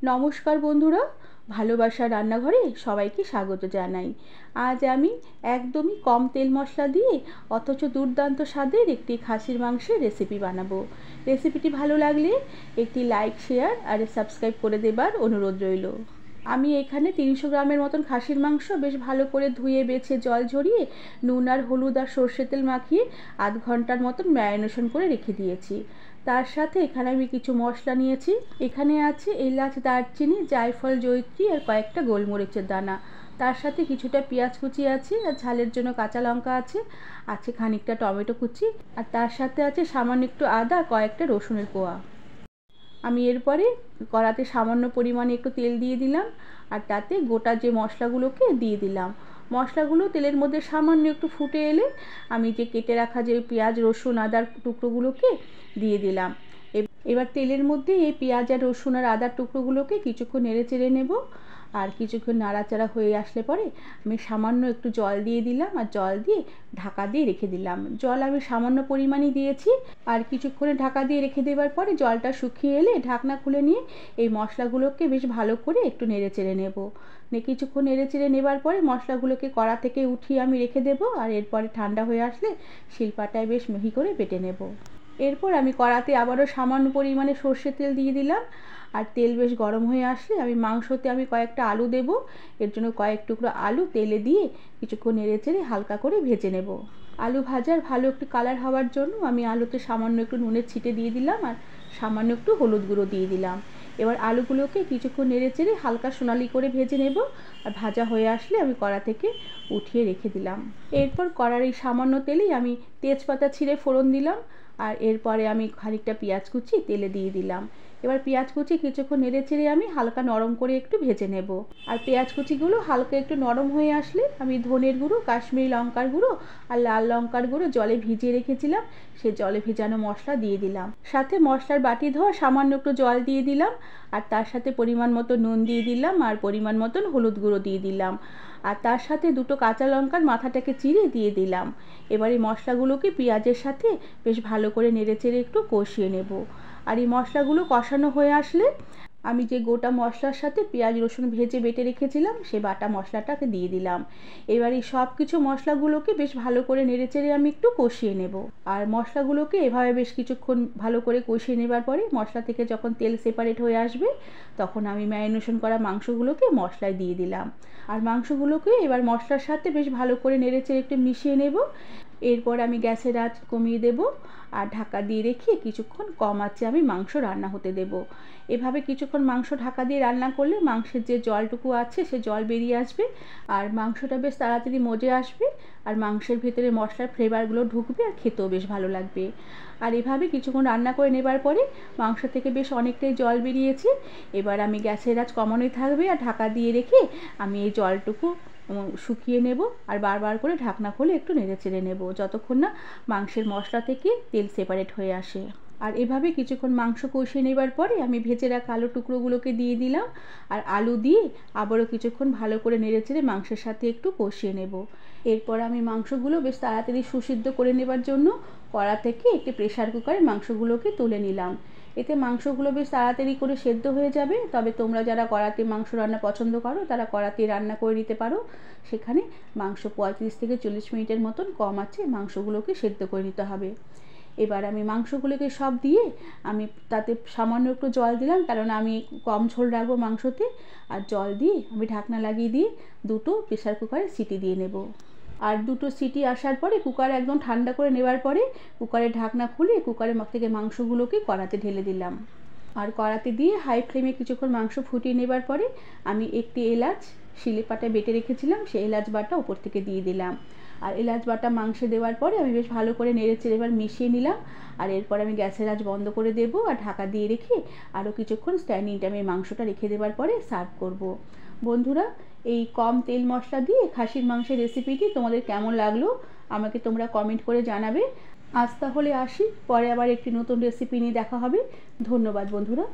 নমস্কার বন্ধুরা, ভালোবাসা রান্নাঘরে সবাইকে স্বাগত জানাই। আজ আমি একদমই কম তেল মশলা দিয়ে অথচ দুর্দান্ত স্বাদের একটি খাসির মাংসের রেসিপি বানাবো। রেসিপিটি ভালো লাগলে একটি লাইক, শেয়ার আর সাবস্ক্রাইব করে দেবার অনুরোধ রইল। আমি এখানে 300 গ্রামের মতন খাসির মাংস বেশ ভালো করে ধুয়ে বেছে জল ঝরিয়ে নুন আর হলুদ আর সর্ষে তেল মাখিয়ে আধ ঘন্টার মতন ম্যারিনেশন করে রেখে দিয়েছি। তার সাথে এখানে আমি কিছু মশলা নিয়েছি। এখানে আছে এলাচ, দারচিনি, জায়ফল, জয়িত্রী আর কয়েকটা গোলমরিচের দানা। তার সাথে কিছুটা পেঁয়াজ কুচি আছে, আর ঝালের জন্য কাঁচা লঙ্কা আছে, আছে খানিকটা টমেটো কুচি, আর তার সাথে আছে সামান্য একটু আদা, কয়েকটা রসুনের কোয়া। আমি এরপরে কড়াতে সামান্য পরিমাণে একটু তেল দিয়ে দিলাম, আর তাতে গোটা যে মশলাগুলোকে দিয়ে দিলাম। মশলাগুলো তেলের মধ্যে সামান্য একটু ফুটে এলে আমি যে কেটে রাখা যে পেঁয়াজ, রসুন, আদার টুকরোগুলোকে দিয়ে দিলাম। এবার তেলের মধ্যে এই পেঁয়াজ আর রসুন আর আদার টুকরোগুলোকে কিছুক্ষণ নেড়ে চেড়ে নেব। আর কিছুক্ষণ নাড়াচাড়া হয়ে আসলে পরে আমি সামান্য একটু জল দিয়ে দিলাম, আর জল দিয়ে ঢাকা দিয়ে রেখে দিলাম। জল আমি সামান্য পরিমাণই দিয়েছি। আর কিছুক্ষণে ঢাকা দিয়ে রেখে দেওয়ার পরে জলটা শুকিয়ে এলে ঢাকনা খুলে নিয়ে এই মশলাগুলোকে বেশ ভালো করে একটু নেড়ে চেড়ে নেব। কিছুক্ষণ নেড়ে চেড়ে নেবার পরে মশলাগুলোকে কড়া থেকে উঠিয়ে আমি রেখে দেবো। আর এরপরে ঠান্ডা হয়ে আসলে শিলপাটায় বেশ মিহি করে বেটে নেব। এরপর আমি কড়াতে আবারও সামান্য পরিমাণে সর্ষের তেল দিয়ে দিলাম। আর তেল বেশ গরম হয়ে আসলে মাংসতে আমি কয়েকটা আলু দেব। এর জন্য কয়েক টুকরো আলু তেলে দিয়ে কিছুক্ষণ নেড়ে চেড়ে হালকা করে ভেজে নেব। আলু ভাজার ভালো একটু কালার হওয়ার জন্য আমি আলুতে সামান্য একটু নুনের ছিটে দিয়ে দিলাম, আর সামান্য একটু হলুদ গুঁড়ো দিয়ে দিলাম। এবার আলুগুলোকে কিছুক্ষণ নেড়ে চেড়ে হালকা সোনালি করে ভেজে নেব। আর ভাজা হয়ে আসলে আমি কড়া থেকে উঠিয়ে রেখে দিলাম। এরপর কড়ার এই সামান্য তেলেই আমি তেজপাতা ছিঁড়ে ফোড়ন দিলাম। আর এরপরে আমি খানিকটা পেঁয়াজ কুচি তেলে দিয়ে দিলাম। এবার পেঁয়াজ কুচি কিছুক্ষণ নেড়ে চেড়ে আমি হালকা নরম করে একটু ভেজে নেব। আর পেঁয়াজ কুচিগুলো হালকা একটু নরম হয়ে আসলে আমি ধনের গুঁড়ো, কাশ্মীরি লঙ্কার গুঁড়ো আর লাল লঙ্কার গুঁড়ো জলে ভিজিয়ে রেখেছিলাম, সে জলে ভেজানো মশলা দিয়ে দিলাম। সাথে মশলার বাটি ধোয়া সামান্য একটু জল দিয়ে দিলাম। আর তার সাথে পরিমাণ মতো নুন দিয়ে দিলাম, আর পরিমাণ মতন হলুদ গুঁড়ো দিয়ে দিলাম। আর তার সাথে দুটো কাঁচা লঙ্কার মাথাটাকে চিড়ে দিয়ে দিলাম। এবার এই মশলাগুলোকে পেঁয়াজের সাথে বেশ ভালো করে নেড়ে চেড়ে একটু কষিয়ে নেব। আর এই মশলাগুলো কষানো হয়ে আসলে আমি যে গোটা মশলার সাথে পেঁয়াজ রসুন ভেজে বেটে রেখেছিলাম সে বাটা মশলাটাকে দিয়ে দিলাম। এবার এই সব কিছু মশলাগুলোকে বেশ ভালো করে নেড়ে চেড়ে আমি একটু কষিয়ে নেব। আর মশলাগুলোকে এভাবে বেশ কিছুক্ষণ ভালো করে কষিয়ে নেবার পরে মশলা থেকে যখন তেল সেপারেট হয়ে আসবে তখন আমি ম্যারিনেশন করা মাংসগুলোকে মশলায় দিয়ে দিলাম। আর মাংসগুলোকে এবার মশলার সাথে বেশ ভালো করে নেড়ে চেড়ে একটু মিশিয়ে নেব। এরপর আমি গ্যাসের আঁচ কমিয়ে দেব, আর ঢাকা দিয়ে রেখে কিছুক্ষণ কম আঁচে আমি মাংস রান্না হতে দেব। এভাবে কিছুক্ষণ মাংস ঢাকা দিয়ে রান্না করলে মাংসের যে জলটুকু আছে সে জল বেরিয়ে আসবে, আর মাংসটা বেশ তাড়াতাড়ি মজে আসবে, আর মাংসের ভেতরে মশলার ফ্লেভারগুলো ঢুকবে, আর খেতেও বেশ ভালো লাগবে। আর এভাবে কিছুক্ষণ রান্না করে নেবার পরে মাংস থেকে বেশ অনেকটাই জল বেরিয়েছে। এবার আমি গ্যাসের আঁচ কমানোই থাকবে, আর ঢাকা দিয়ে রেখে আমি এই জলটুকু শুকিয়ে নেব। আর বারবার করে ঢাকনা খুলে একটু নেড়ে চেড়ে নেব যতক্ষণ না মাংসের মশলা থেকে তেল সেপারেট হয়ে আসে। আর এভাবে কিছুক্ষণ মাংস কষিয়ে নেবার পরে আমি ভেজে রাখা আলু টুকরোগুলোকে দিয়ে দিলাম। আর আলু দিয়ে আবারও কিছুক্ষণ ভালো করে নেড়ে চেড়ে মাংসের সাথে একটু কষিয়ে নেব। এরপর আমি মাংসগুলো বেশ তাড়াতাড়ি সুসিদ্ধ করে নেবার জন্য কড়া থেকে একটি প্রেসার কুকারে মাংসগুলোকে তুলে নিলাম। এতে মাংসগুলো বেশ তাড়াতাড়ি করে সেদ্ধ হয়ে যাবে। তবে তোমরা যারা কড়াতে মাংস রান্না পছন্দ করো তারা কড়াতে রান্না করে নিতে পারো। সেখানে মাংস 35 থেকে 40 মিনিটের মতন কম আছে মাংসগুলোকে সেদ্ধ করে নিতে হবে। এবার আমি মাংসগুলোকে সব দিয়ে আমি তাতে সামান্য একটু জল দিলাম, কারণ আমি কম ঝোল রাখবো মাংসতে। আর জল দিয়ে আমি ঢাকনা লাগিয়ে দিয়ে দুটো প্রেসার কুকারে সিটি দিয়ে নেব। আর দুটো সিটি আসার পরে কুকার একদম ঠান্ডা করে নেবার পরে কুকারের ঢাকনা খুলে কুকারের থেকে মাংসগুলোকে কড়াতে ঢেলে দিলাম। আর কড়াতে দিয়ে হাই ফ্লেমে কিছুক্ষণ মাংস ফুটিয়ে নেবার পরে আমি একটি এলাচ শিলেপাটায় বেটে রেখেছিলাম সেই এলাচ বাটা উপর থেকে দিয়ে দিলাম। আর এলাচ বাটা মাংসে দেওয়ার পরে আমি বেশ ভালো করে নেড়ে চেড়ে এবার মিশিয়ে নিলাম। আর এরপর আমি গ্যাসের আঁচ বন্ধ করে দেবো, আর ঢাকা দিয়ে রেখে আরও কিছুক্ষণ স্ট্যান্ডিং টাইমে মাংসটা রেখে দেওয়ার পরে সার্ভ করব। বন্ধুরা, এই কম তেল মশলা দিয়ে খাসির মাংসের রেসিপিটি তোমাদের কেমন লাগলো আমাকে তোমরা কমেন্ট করে জানাবে। আজ তাহলে আসি, পরে আবার একটি নতুন রেসিপি নিয়ে দেখা হবে। ধন্যবাদ বন্ধুরা।